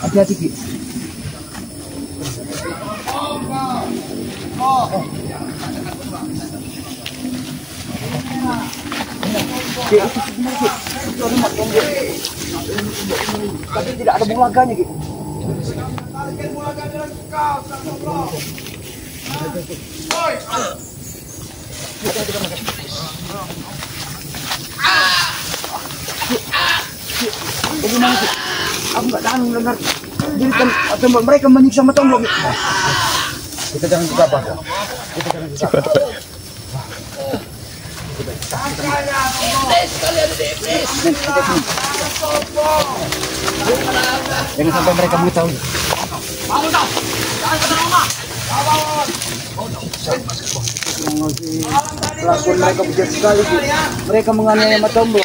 Hati-hati Ki. Ki, itu sebenarnya Ki. Itu ada matong Ki. Tapi tidak ada bulaganya Ki. Bagaimana Ki? Aku nggak tahan mendengar jeritan atau mereka menyiksa Matomblo. Kita jangan gegabah. Kita jangan gegabah. Jangan sampai mereka mengetahui. Kelakuan mereka bejat sekali, Bu. Mereka menganiaya Matomblo.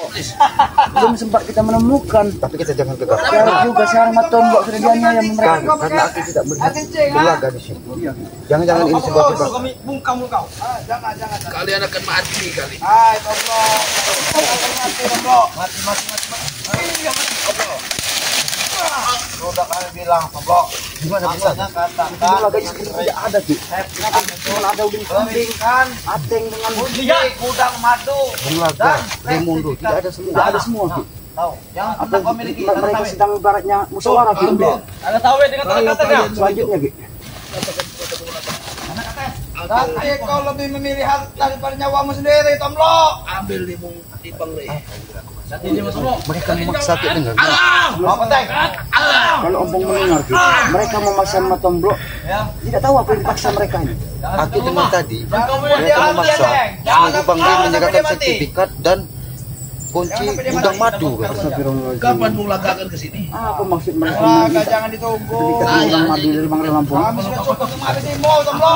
Belum sempat kita menemukan. Tapi kita jangan gegabah. Sekarang juga sekarang Matomblo sudah dianiaya mereka. Karena aku tidak berlaga di sini. Jangan-jangan ini sebuah jebakan. Kalian akan mati kali. Hai, Tomblo. Mati. Sudah kami bilang, Tomblo. Gimana bisa? Katakan tidak ada Ki. Cuma ada udin kambing kan, ateng dengan gudang madu. berlaga, remundo, tidak ada semua Ki. Tahu, yang pernah kau miliki. Mereka sedang ibaratnya musyawarah Ki. Ada tahu dengan kata-katanya. Selanjutnya Ki. Tapi kau lebih memilih hal daripada nyawamu sendiri, Tomblo. Ambil limung tipang le. Mereka memaksa Ki dengar. Mau penting? Kalau Ompong mendengar Ki, mereka memaksa Matomblo. Tidak tahu apa yang dipaksa mereka ini. Aku dengar tadi Mereka memaksa Semua Bang Rey menyerahkan sertifikat dan kunci gudang madu. Kapan mulagakan ke sini? Apa maksud mereka? Maka jangan ditunggu. Sertifikat gudang madu dari Bang Rey Lampung. Kami sudah cukup menghabisimu, Tomblo.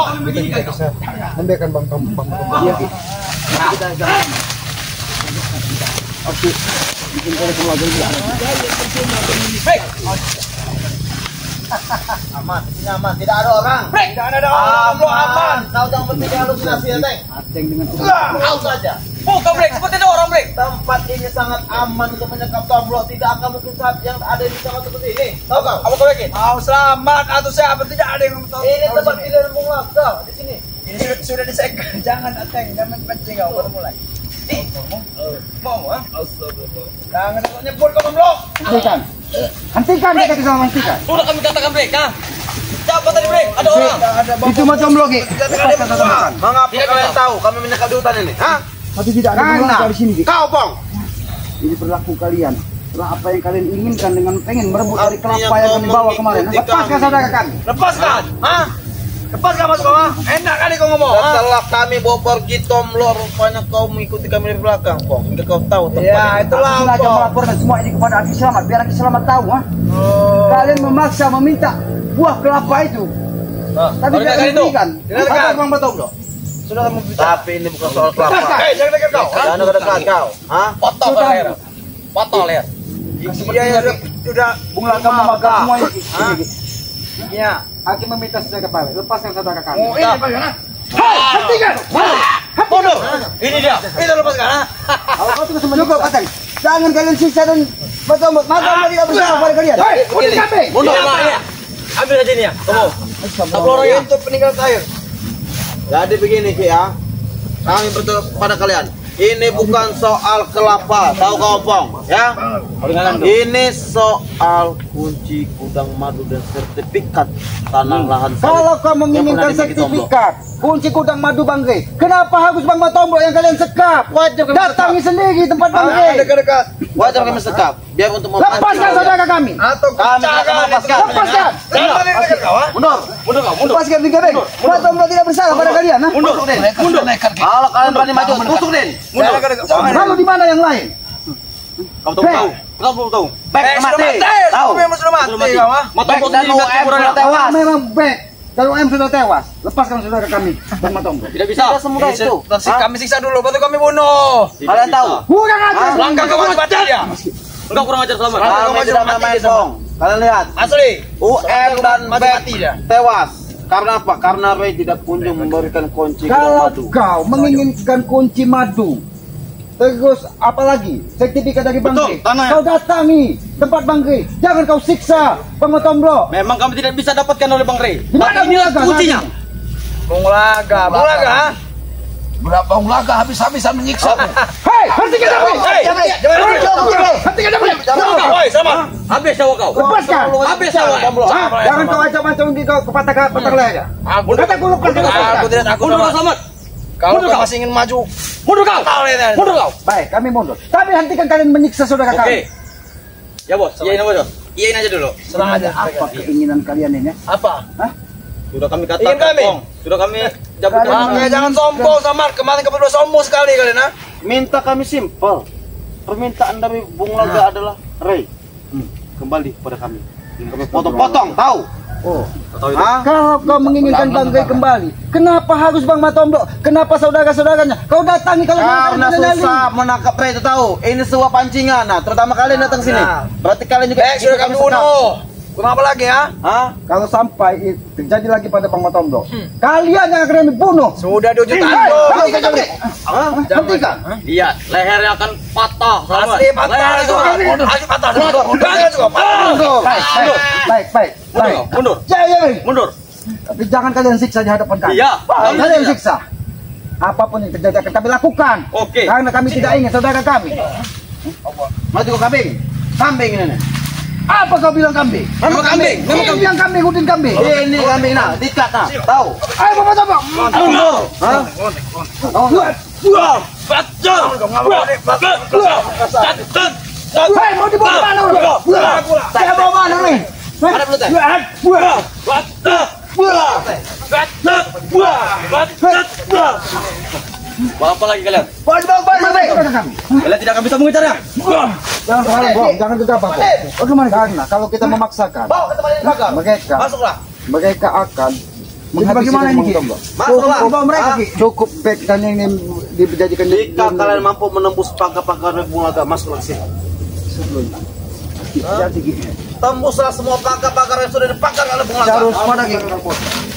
Hentikan Bang Tomblo. Iya Ki. Kita jangan. Oke. Bikin kali keluarga juga. Aman, ini aman, tidak ada orang. Tidak ada orang. Aman. Kau jangan berpikir halusinasi ya, Teng. Ateng dengan Kau saja. Bukan break, seperti ada orang break. Tempat ini sangat aman untuk menyekap Tomblo. Tidak akan mungkin saat yang ada di tempat seperti ini. Tahu kau? Apa kau yakin? Mau selamat atau siapa tidak ada yang tahu. Ini tempat pilihan mulaga di sini. Ini sudah disegel. Jangan Ateng, jangan pancing kau baru mulai. Mau ah? Jangan nyebut kau Tomblo. hentikan. Hentikan mereka bisa menghentikan. Sudah kami katakan break, ha? Siapa tadi break? Ada orang. Itu Matomblo Ki. Lepaskan katakan. Mengapa kalian tahu kami menyekap di hutan ini? Hah? Tapi tidak ada bulanga di sini Ki. Kau Bong. Ini berlaku kalian. Setelah apa yang kalian inginkan dengan pengen merebut dari kelapa yang kami bawa kemarin. Lepaskan saudara kami. Lepaskan. Hah? Lepaskan masuk bawah. Enak kali kau ngomong. Setelah kami bawa pergi Tomblo, rupanya kau mengikuti kami dari belakang, Bong. Hingga kau tahu tempat. Ya, itulah Aku sengaja melaporkan semua ini kepada Aki Selamat biar Aki Selamat tahu, ha? Kalian memaksa meminta buah kelapa itu. Tapi tidak diberikan. Dengarkan Bang Matomblo. Sudah kamu bicara. Tapi ini bukan soal kelapa. Jangan dekat kau. Jangan dekat kau. Hah? Potong leher. Potong leher. Dia sudah Bulanga memakan semua ini. Iya. Aki meminta saudara kepala. Lepaskan saudara kami. Oh, ini bagaimana? Hei, hentikan! Bodoh. Ini dia. Itu lepaskan, ha? Kalau itu semua cukup, Ateng. Jangan kalian siksa dan Matomblo tidak bersalah pada kalian. Hei, Begini. kambing! Mundur. Ambil aja ini ya. Kamu. Tablo orangnya. Untuk peninggalan air. Jadi begini Ki ya. Kami berdoa pada kalian. Ini bukan soal kelapa, tahu kau Pong, ya? Ini soal kunci gudang madu dan sertifikat tanah lahan sawit. Kalau kau menginginkan sertifikat kunci gudang madu Bang Rey, kenapa harus Bang Matomblo yang kalian sekap? Wajar kami Datangi sendiri tempat Bang Rey. dekat-dekat. Wajar kami sekap, biar untuk Lepaskan saudara kami. Atau kami akan melepaskan. Lepaskan. Jangan dekat kau, ha? Mundur. Mundur kau. Mundur. Lepaskan tiga Bang. Matomblo tidak bersalah pada kalian, ha? Mundur. Mundur. Kalau kalian berani maju, tusuk Den. Lalu di mana yang lain? Kamu tahu. Kamu tahu. Bek mati. Tahu. Memang sudah mati kau, ha? Matomblo Dan tidak UM sudah Kalau tewas. memang baik, kalau UM sudah tewas, lepaskan saudara kami, Bang Matomblo. Tidak bisa. Semudah itu. Kami siksa dulu baru kami bunuh. Kalian tahu? Kurang ajar. Langkah kau mati dia. Enggak kurang ajar Selamat. Kami sudah main Bong. Kalian lihat. Asli. UM dan mati dia. tewas. Karena apa? Karena Rey tidak kunjung memberikan kunci gudang Kalau madu. kau menginginkan kunci madu, Terus apalagi sertifikat dari Bang Betul, Gri. tanah. Kau datangi tempat Bang Gri. Jangan kau siksa Bang Matombro. Memang kami tidak bisa dapatkan oleh Bang Rey. Di mana Tapi inilah Bulaga kuncinya. saat Bulaga, Bulaga. Berapa ulaga habis-habisan menyiksa. Hei, hentikan Bang Gri. Hentikan Bang Gri. Woi, sama. Habis nyawa kau. Lepaskan. Habis nyawa. Hah? Jangan kau acam-acam di kau patah lehernya. Kata kuluk Aku tidak takut. Mundur kau, Selamat. Kalau Mundur kau kau. masih ingin maju, Mundur kau. Mundur kau. Baik, kami mundur. Tapi hentikan kalian menyiksa saudara Oke. kami. Ya bos, iyain apa bos? Iyain aja dulu. serang aja. Apa keinginan kalian ini? Apa? Sudah kami Ingin katakan, kami? Bang. Sudah kami cabutkan. Makanya jangan sombong sama kemarin kau berdua sombong sekali kalian, ha? Minta kami simpel. Permintaan dari Bung Laga adalah Rey. Kembali pada kami. Kami potong-potong, tahu? Oh. Tahu itu? Hah? Kalau kau menginginkan Bang Gri kembali, kenapa harus Bang Matombro? Kenapa saudara-saudaranya? Kau datangi kalau Karena kalian susah menangkap Rey itu tahu. Ini sebuah pancingan. Nah, terutama kalian datang sini. Nah. Berarti kalian juga Sudah kami bunuh. Kenapa lagi, ha? Hah? Kalau sampai terjadi lagi pada Bang Matombro, kalian yang akan kami bunuh. Sudah 2 juta. Hentikan Bang Gri. Hentikan. Iya, lehernya akan patah. Selamat. Asli patah. Lehernya Asli patah. Lehernya juga patah. Mundur. Baik. Mundur. Jangan. Mundur. Tapi jangan kalian siksa di hadapan kami. Iya. Kalian Iya. siksa. Apapun yang terjadi akan kami lakukan. Oke. Karena kami tidak ingin saudara kami. Maju ke kambing. Kambing ini nih. Apa kau bilang kambing? Memang kambing. Memang Ini yang kambing, udin kambing. Ini kambing nah, dikat nah. Tahu? Ayo Bapak Bapak. Mundur. Hah? Hei, mau dibawa mana lu? Saya bawa mana nih? Ada belum teh? Bawa apa lagi kalian? Bawa dibawa mana nih? Kalian tidak akan bisa mengejarnya. Jangan kemana bro, jangan gegabah bro. Bagaimana? Karena kalau kita memaksakan, Bawa ke tempat yang bakar. Masuklah. mereka akan menghabisi bagaimana ini, Ki? Masuklah. Bawa mereka, Ki. Cukup baik dan ini dijadikan Jika kalian mampu menembus pagar-pagar Bung Laga, masuklah ke sini. jadi Tembuslah semua pagar-pagar yang sudah dipakar oleh Bung Laga. harus pada gitu.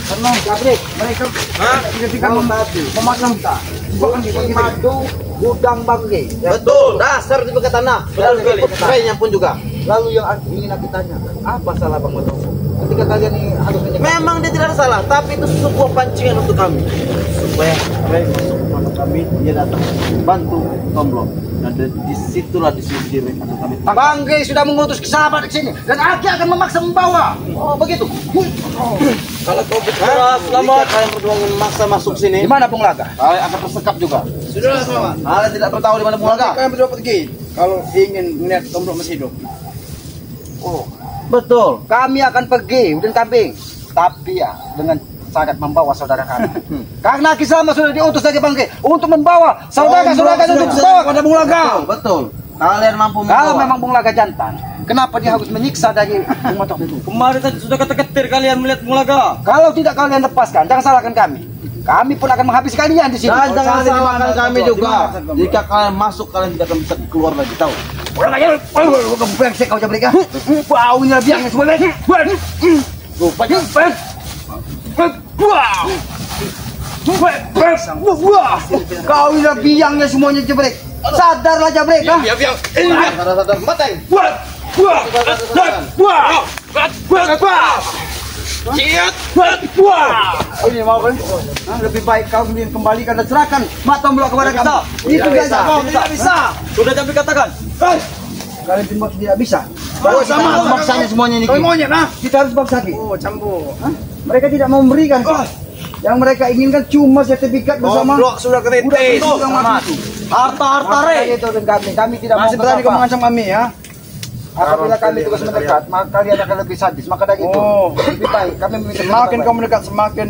Karena Gabriel, mereka Hah? ketika memasang bukan di madu gudang Bangge. Betul, dasar di bekas tanah. Betul sekali. Rey-nya pun juga. Lalu yang ingin aku tanya, apa salah Bang Matombro? Ketika kalian ini harus menjaga Memang dia tidak ada salah, tapi itu sebuah pancingan untuk kami. Supaya Rey masuk kepada kami, dia datang bantu Tomblo. Dan disitulah disisir untuk kami. Bangge sudah mengutus sahabat ke sini dan Aki akan memaksa membawa. Oh begitu. Kalau kau bicara selamat, kalian berdua ingin memaksa masuk sini. Di mana Bung Laga? Kalian akan tersekap juga. Sudahlah selamat. Kalian tidak tahu di mana Bung Laga. Kalian berdua pergi. Kalau ingin melihat Tombro masih hidup. Oh, betul. Kami akan pergi udin kambing, tapi ya dengan syarat membawa saudara kami. Karena Aki selama sudah diutus dari Bangge untuk membawa saudara-saudara untuk membawa kepada Bung Laga. Betul. Kalian mampu membawa. Kalau memang Bung Laga jantan, kenapa dia harus menyiksa dari Bung Matombro? Kemarin tadi sudah kata-ketir kalian melihat Bung Laga. Kalau tidak kalian lepaskan, jangan salahkan kami. Kami pun akan menghabisi kalian di sini. Dan jangan salahkan kami juga. Jika kalian masuk, kalian tidak akan bisa keluar lagi. Tahu? Orang aja, kamu brengsek kau jabrik ah. Baunya biangnya semua lagi. Rupanya kau ini biangnya semuanya jebrek. Sadarlah jebrek ah. Sadar-sadar mateng. Ini mau kan? Lebih baik kau kembalikan dan serahkan Matombro kepada kami. Itu saja. Tidak bisa. Sudah Jambi katakan. Kalian tidak bisa. Oh, sama. Maksanya semuanya ini. Kau maunya, nah? Kita harus bangsa Ki. Oh, campur. Hah? Mereka tidak mau memberikan. Yang mereka inginkan cuma sertifikat bersama. Blok sudah Udah keritis. itu yang mati itu. Harta-harta Makanya Rey. itu dan kami tidak mau Masih berani kau apa-apa. mengancam kami, ya? Apabila kami terus mendekat, maka kalian akan lebih sadis. Maka dari itu, Oh. lebih baik kami meminta Semakin kau mendekat, semakin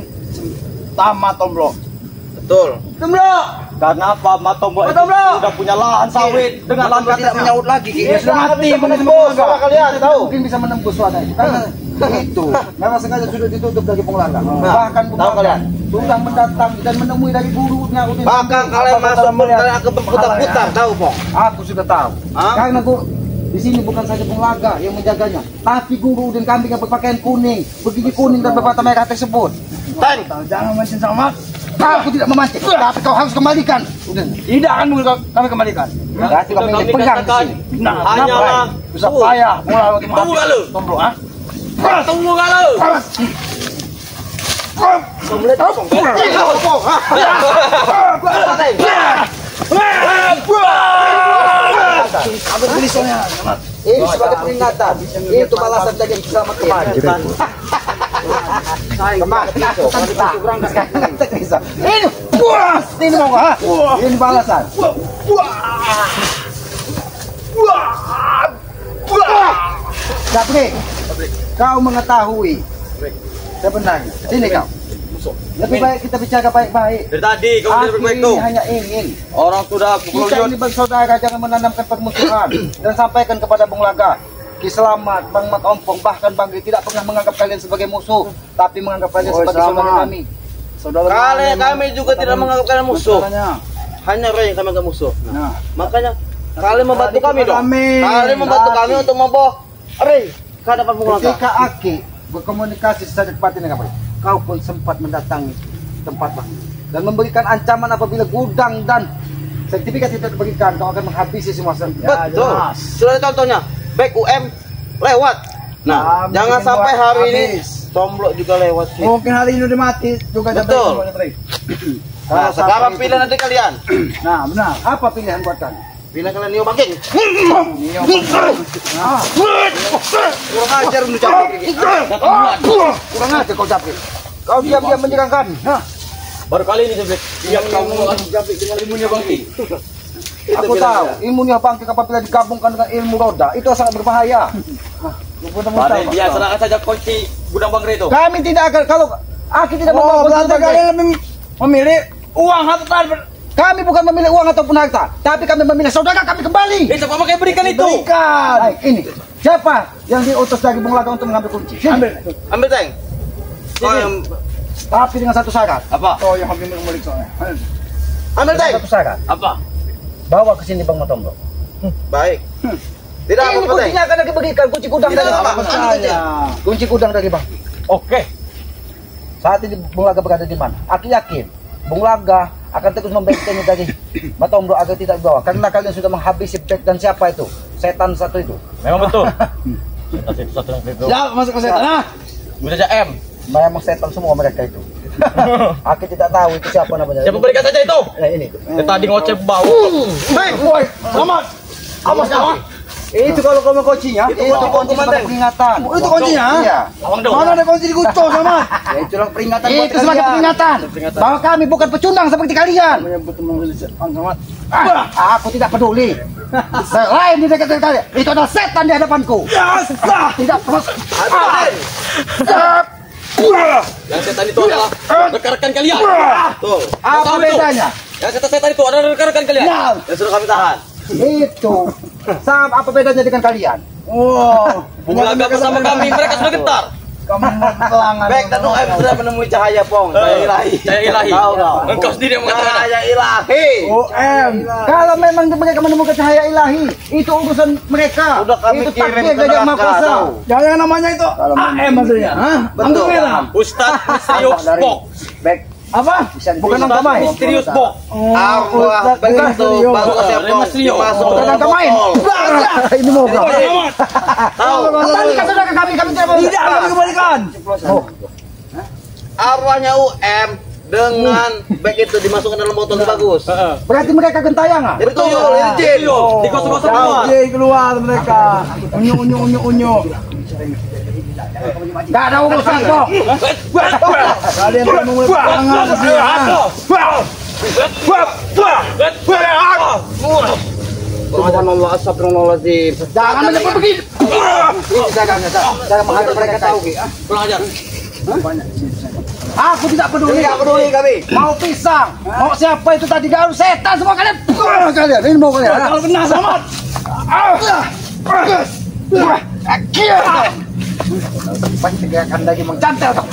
tamat Tombro. Betul. Tombro. Karena apa? Matombro itu Matombro. sudah punya lahan sawit dengan lahan Tidak menyaut lagi, Ki. Dia Dia sudah mati. menembus suara kalian. Tahu? Mungkin bisa menembus suara itu. Karena itu memang sengaja sudah ditutup dari Bung Laga. Bahkan Bung tahu Laga kalian? sudah mendatang dan menemui dari gurunya. Bahkan kalian masuk pun kalian akan berputar-putar. Tahu, Bong? Aku sudah tahu. Hah? Karena di sini bukan saja Bung Laga yang menjaganya, tapi guru dan kambing yang berpakaian kuning, bergigi kuning dan bermata merah tersebut. Teng. Jangan mancing sama. Aku tidak memancing, tapi kau harus kembalikan. Tidak akan kami kembalikan. Berarti kami ini pegang di sini. Nah, hanyalah susah payah mulai untuk tunggu kalau. Tombro, ah. Tunggu kalau. Ambil tulisannya. Ini sebagai peringatan. Itu balasan dari bersama kemarin. Ini puas. Ini mau nggak? Ini balasan. Tapi kau mengetahui sebenarnya. Sini kau. Lebih baik kita bicara baik-baik. Dari tadi kau tidak Aku berbaik ini tuh. hanya ingin Orang sudah pukul kita ini bersaudara, jangan menanamkan permusuhan dan sampaikan kepada Bung Laga, Ki Selamat, Bang Mat Ompong, bahkan Bang Gi tidak pernah menganggap kalian sebagai musuh, tapi menganggap kalian sebagai saudara kami. Kami juga tidak menganggap kalian musuh. Hanya orang yang kami anggap musuh. Nah, Makanya kalian membantu kami dong. kami. Kalian membantu kami untuk membawa Ari ke hadapan Bung Laga. ketika Aki berkomunikasi secara cepat dengan kami, kau pun sempat mendatangi tempat Bang dan memberikan ancaman apabila gudang dan sertifikat tidak diberikan, kau akan menghabisi semua sertifikat. Betul. Sudah ada contohnya. Baik UM lewat. Nah, jangan sampai hari ini Tomblok juga lewat. Mungkin hari ini udah mati juga. Betul. Nah, sekarang pilihan nanti kalian. Nah, benar. Apa pilihan buat kalian? Pilihan kalian Nio Bangking. Kurang ajar lu capek. Kurang ajar kau capek. Kau diam-diam menyerang kami. Nah, Baru kali ini Jebret yang kamu capek dengan ilmunya Bangking. aku tahu ilmunya Bangking apabila digabungkan dengan ilmu roda itu sangat berbahaya. Pada dia serahkan saja kunci gudang Bangre itu. Kami tidak akan kalau Aki tidak membawa kunci Berarti Bangre. kalian lebih memilih uang harta. Kami bukan memilih uang ataupun harta, tapi kami memilih saudara kami kembali. Siapa pakai berikan itu? Berikan. Baik, ini siapa yang diutus dari Bung Laga untuk mengambil kunci? Ambil. Ambil Teng. Kau yang Tapi dengan satu syarat. apa? Oh, yang hampir memiliki soalnya. Ambil Dengan Teng. satu syarat. Apa? Bawa ke sini Bang Matombo. Baik. Tidak Ini apa-apa Teng. kuncinya akan diberikan kunci gudang Tidak dari apa-apa. Saya. kunci gudang dari Bang. Oke. Saat ini Bung Laga berada di mana? Aku yakin Bung Laga akan terus membentengi dari Matombo agar tidak dibawa karena kalian sudah menghabisi Bek dan siapa itu? Setan satu itu. Memang betul. Satu yang itu. Ya, masuk ke setan. Nah, Bisa saja M. Memang setan semua mereka itu. Aku tidak tahu itu siapa namanya. Siapa berikan saja itu? Nah, ini. Tadi ngoceh bau. Hei, woi, selamat. Awas kamu. Itu kalau kamu kuncinya, itu kunci sebagai peringatan. Oh, itu kuncinya? Iya. Awang dong. mana ada kunci di kuto sama? Ya, itu lah peringatan buat Itu sebagai kalian. peringatan. Bahwa kami bukan pecundang seperti kalian. Aku tidak peduli. Selain di dekat kalian, itu adalah setan di hadapanku. Tidak terus. Yang setan itu adalah rekan-rekan kalian. Tuh. Apa bedanya? Yang setan itu adalah rekan-rekan kalian. Nah, Yang sudah kami tahan. itu. Sama apa bedanya dengan kalian? Oh, Bung Laga bersama kami, mereka sudah getar. kamu pelangan. Baik dan OM sudah menemui cahaya Pong. Cahaya ilahi. Cahaya ilahi. Tahu, tahu. Engkau sendiri yang mengatakan Cahaya ilahi. OM. Kalau memang mereka menemukan cahaya ilahi, itu urusan mereka. Udah kami itu kirim takdir ke dari Yang Maha neraka, Kuasa. tahu. Jangan namanya itu AM maksudnya. Hah? Lampu merah. Ustadz Misterius Box. Baik, Apa? bukan nama main. Misterius Box. Arwah Bukan begitu serius. bagus ya Pong. Serius. Masuk Bukan dalam nama main. botol. Ini mau bro. Tahu. Kembalikan saudara kami tidak mau. Tidak akan dikembalikan. Oh, Arwahnya UM dengan baik itu dimasukkan dalam botol itu bagus. berarti mereka gentayangan. Jadi tuyul, ini jin. Di kosong-kosong keluar. Jadi keluar mereka. Unyu. Gak ada urusan kok. Kalian telah memulai peperangan di sini. Subhanallah, astagfirullahaladzim. Jangan menyebut begitu. Ini jangan menghadap mereka tahu. Ki. Kurang ajar. Aku tidak peduli. Tidak peduli kami. Mau pisang, mau siapa itu tadi gak harus setan semua kalian. Kalian ini mau kalian. Kalau kena selamat. Pasti gerakan lagi mengcantel tuh.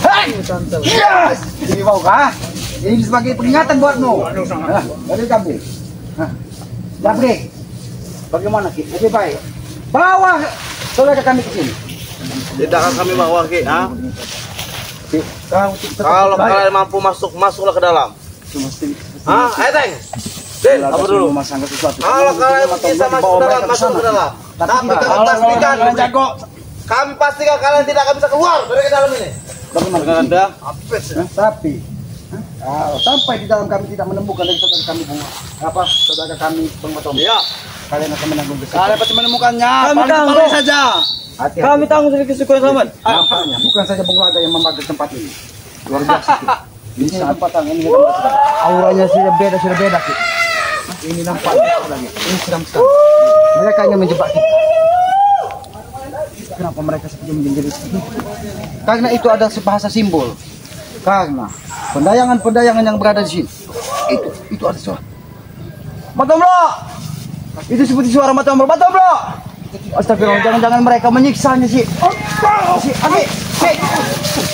Yes. Ini mau kah? Ini sebagai peringatan buatmu. Nah, dari kami. Jabri, bagaimana Ki? Lebih baik bawa saudara kami ke sini. Tidak akan kami bawa Ki. Ha? Kau Kalau kalian mampu masuk, masuklah ke dalam. Mesti. Ah, Teng. Din, apa dulu? Memasangkan sesuatu. Kalau kalian bisa masuk ke dalam, masuk ke dalam. Tapi kami pastikan, kami pastikan kalian tidak akan bisa keluar dari dalam ini. Bagaimana Anda? Tapi sampai di dalam kami tidak menemukan dari saudara kami bunga. Apa saudara kami Bang Iya. Kalian akan menanggung besar. Kalian pasti menemukannya. Kami Paling tangguh saja. Hati-hati. Kami tanggung sedikit syukur selamat. Nampaknya bukan saja Bung Laga yang membagi tempat ini. Luar biasa. Ini tempat ini auranya sudah beda Ki. Ini nampak lagi. Ini seram sekali. Mereka hanya menjebak kita. Kenapa mereka seperti menjadi seperti itu? Karena itu ada bahasa simbol. Karena pendayangan yang berada di sini itu ada suara. Matomblo! Itu seperti suara Matomblo. Astagfirullah, jangan-jangan mereka menyiksanya sih.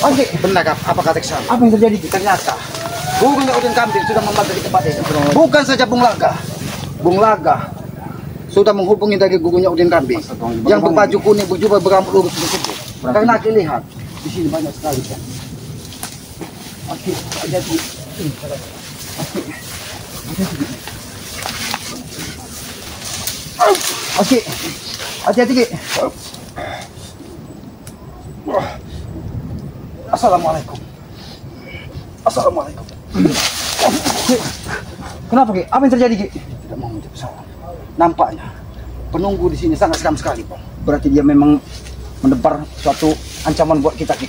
Oke, benar apa kata Iksan? Apa yang terjadi? Ternyata gurunya Udin Kambing sudah membagi di tempat ini. Bukan saja Bung Laga sudah menghubungi dari gurunya Udin Kambing yang berbaju kuning, berjubah berambut lurus tersebut. Karena aku lihat di sini banyak sekali kan. Oke, hati-hati. Oke, hati-hati Ki. Assalamualaikum. Kenapa Ki? Apa yang terjadi Ki? Tidak mau menjawab salam. Nampaknya penunggu di sini sangat seram sekali, Bang. Berarti dia memang menebar suatu ancaman buat kita Ki.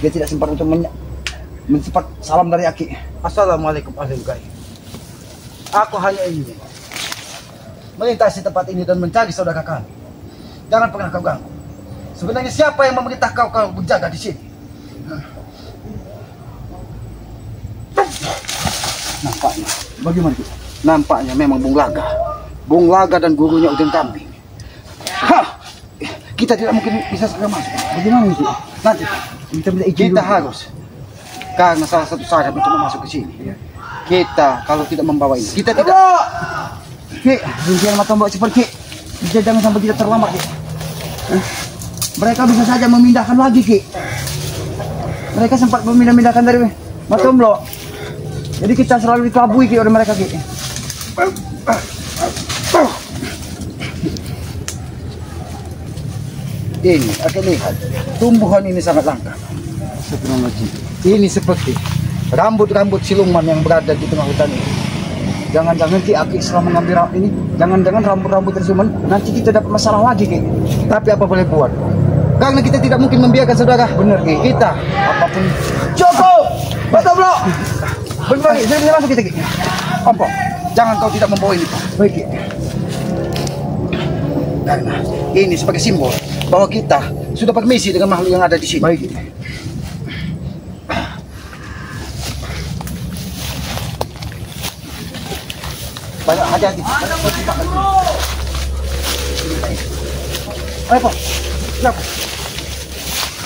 Dia tidak sempat untuk mencepat salam dari Aki. Assalamualaikum ahli gaib. Aku hanya ingin melintasi tempat ini dan mencari saudara kami. Jangan pernah kau ganggu. Sebenarnya siapa yang memerintah kau berjaga di sini? Nampaknya, bagaimana itu? Nampaknya memang Bung Laga dan gurunya Udin Kambing. Kita tidak mungkin bisa segera masuk. Bagaimana itu? Nanti kita harus. Karena salah satu syarat untuk masuk ke sini. Kita kalau tidak membawa ini, kita tidak. Ki, rincian Matomblo seperti jangan sampai kita terlambat Ki. Mereka bisa saja memindahkan lagi Ki. Mereka sempat memindahkan dari Matomblo. Jadi kita selalu dikelabui Ki oleh mereka Ki. Ini akan lihat tumbuhan ini sangat langka. Ini seperti rambut-rambut siluman yang berada di tengah hutan ini. Jangan-jangan Ki Aki setelah mengambil ini, jangan-jangan rambut-rambut siluman nanti kita dapat masalah lagi Ki. Tapi apa boleh buat? Karena kita tidak mungkin membiarkan saudara. Benar Ki, kita apapun. Cukup! Matomblo! Benar Ki, saya masuk kita Ki. Apa? Jangan kau tidak membawa ini Pak. Baik Ki. Karena ini sebagai simbol bahwa kita sudah permisi dengan makhluk yang ada di sini. Baik Ki. Banyak hati-hati. Ayo Pak. Kenapa?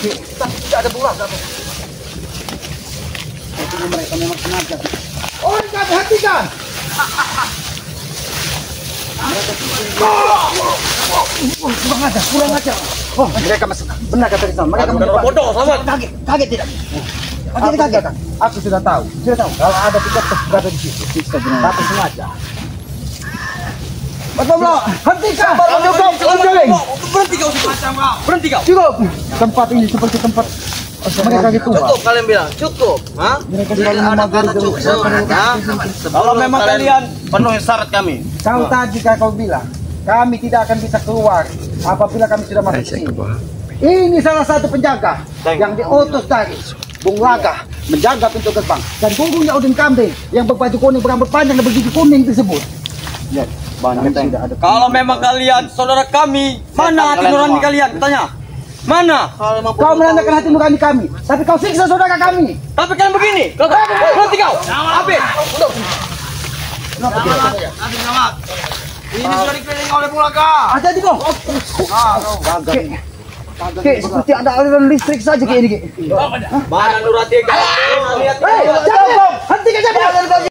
Tidak ada bola. Itu mereka memang sengaja. Oh, hati-hatikan. Kurang aja. Oh, mereka masuk. Benar kata Rizal. Mereka bodoh, selamat. Kaget tidak? Kaget. Aku sudah tahu. Kalau ada tiket berada di situ. Tapi sengaja. Matomblo, hentikan! Berhenti kau! Cukup! Tempat ini seperti tempat mereka gitu. Cukup kalian bilang, cukup. Hah? Mereka selalu memagari cukup. Kalau memang kalian penuhi syarat kami. Kau tadi kau bilang, kami tidak akan bisa keluar apabila kami sudah masuk sini. Ini salah satu penjaga yang diutus dari Bung Laga menjaga pintu gerbang. Dan gurunya Udin Kambing yang berbaju kuning berambut panjang dan bergigi kuning tersebut. Lihat. Kalau memang kalian saudara kami, mana hati nurani kalian? Tanya, mana? Kau menandakan hati nurani kami, tapi kau siksa saudara kami. Tapi kalian begini, berhenti kau. Habis. Ini sudah dikelilingi oleh Bung Laga. Hati-hati kau. Kayak seperti ada aliran listrik saja kayak ini. Mana nurani kalian? Hei, jangan kau. Hentikan saja.